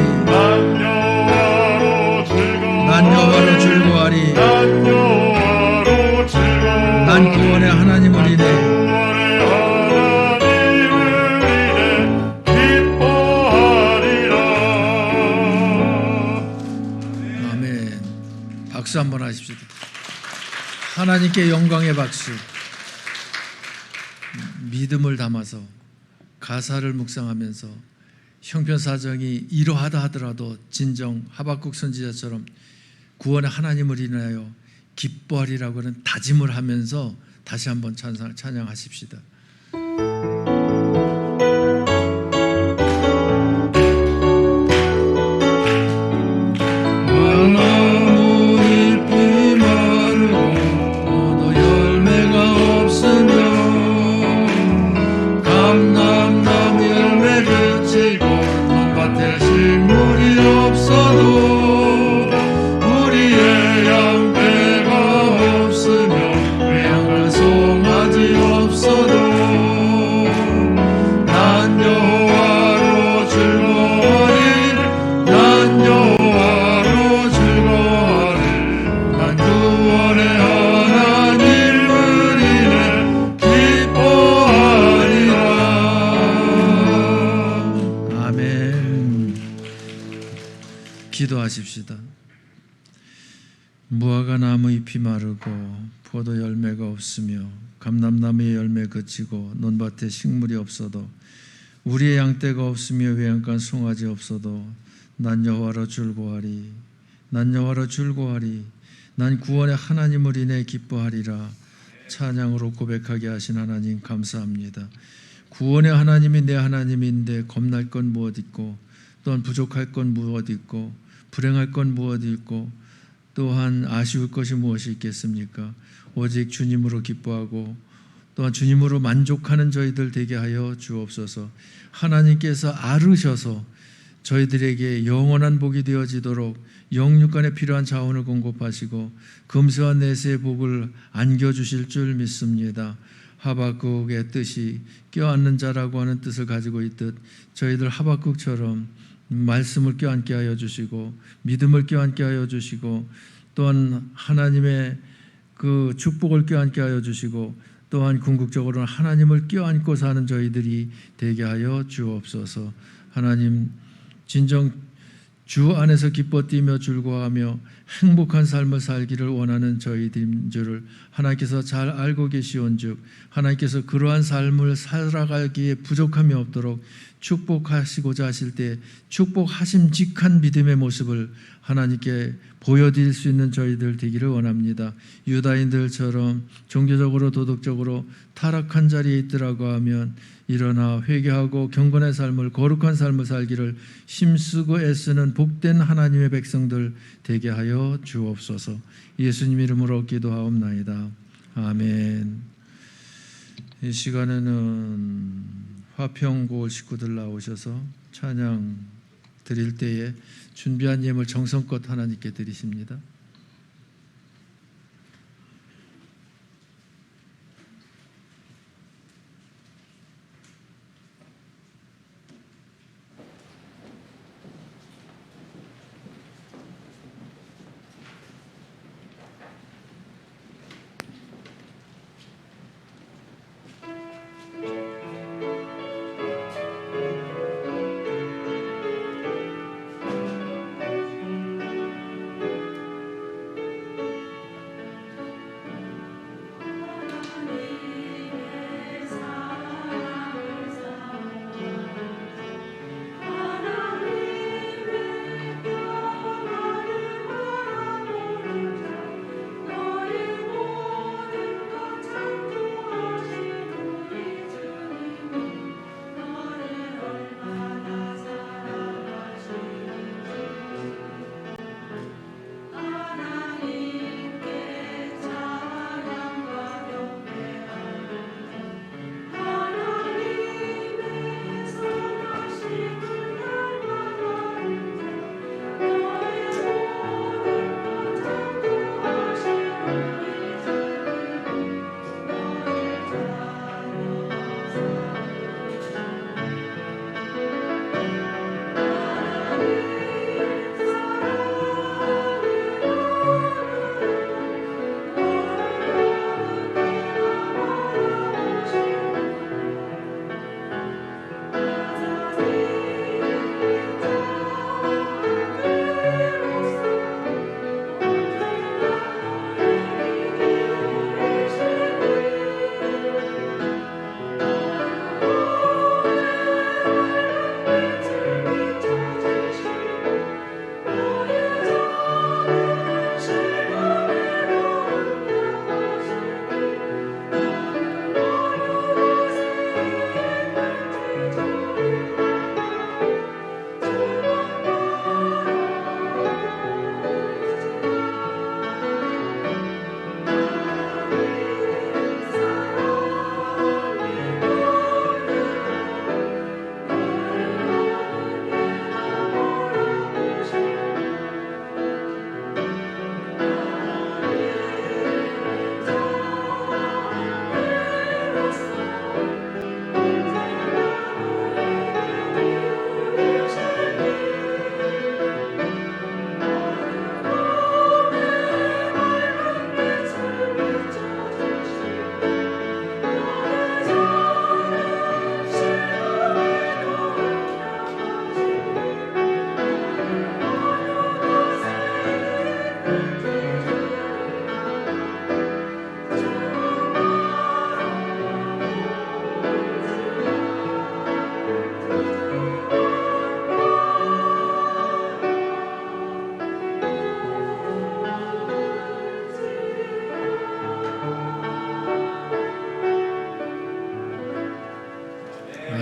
[SPEAKER 1] 난 여호와로 즐거워하리 난 구원의 하나님을 인해 아멘. 박수 한번 하십시오. 하나님께 영광의 박수. 믿음을 담아서 가사를 묵상하면서 형편사정이 이러하다 하더라도 진정 하박국 선지자처럼 구원의 하나님을 인하여 기뻐하리라고 하는 다짐을 하면서 다시 한번 찬양하십시다. 무화과나무 잎이 마르고 포도 열매가 없으며 감람나무 열매 그치고 논밭에 식물이 없어도 우리의 양떼가 없으며 외양간 송아지 없어도 기뻐하십시다. 무화과 나무 잎이 마르고 포도 열매가 없으며 감람나무의 열매 그치고 논밭에 식물이 없어도 우리의 양떼가 없으며 외양간 송아지 없어도 난 여호와로 즐거워하리. 난 여호와로 즐거워하리. 난 구원의 하나님을 인해 기뻐하리라. 찬양으로 고백하게 하신 하나님 감사합니다. 구원의 하나님이 내 하나님인데 겁날 건 무엇 있고 또한 부족할 건 무엇 있고 불행할 건 무엇 있고 또한 아쉬울 것이 무엇이 있겠습니까? 오직 주님으로 기뻐하고 또한 주님으로 만족하는 저희들 되게 하여 주옵소서. 하나님께서 아르셔서 저희들에게 영원한 복이 되어지도록 영육간에 필요한 자원을 공급하시고 금세와 내세의 복을 안겨주실 줄 믿습니다. 하박국의 뜻이 껴안는 자라고 하는 뜻을 가지고 있듯 저희들 하박국처럼 말씀을 껴안게 하여 주시고 믿음을 껴안게 하여 주시고 또한 하나님의 그 축복을 껴안게 하여 주시고 또한 궁극적으로는 하나님을 껴안고 사는 저희들이 되게 하여 주옵소서. 하나님 진정 주 안에서 기뻐 뛰며 즐거워하며 행복한 삶을 살기를 원하는 저희들인 줄을 하나님께서 잘 알고 계시온즉 하나님께서 그러한 삶을 살아가기에 부족함이 없도록 축복하시고자 하실 때 축복하심직한 믿음의 모습을 하나님께 보여드릴 수 있는 저희들 되기를 원합니다. 유다인들처럼 종교적으로 도덕적으로 타락한 자리에 있더라고 하면 일어나 회개하고 경건의 삶을 거룩한 삶을 살기를 힘쓰고 애쓰는 복된 하나님의 백성들 되게 하여 주옵소서. 예수님 이름으로 기도하옵나이다. 아멘. 이 시간에는 화평고을 식구들 나오셔서 찬양 드릴 때에 준비한 예물 정성껏 하나님께 드리십니다.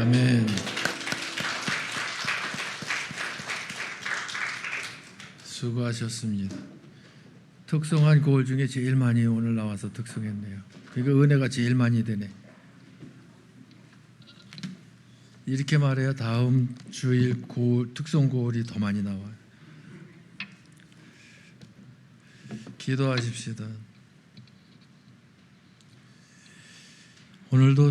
[SPEAKER 1] 아멘. 수고하셨습니다. 특성한 고을 중에 제일 많이 오늘 나와서 특성했네요. 그러니까 은혜가 제일 많이 되네. 이렇게 말해야 다음 주일 고을, 특성 고을이 더 많이 나와요. 기도하십시다. 오늘도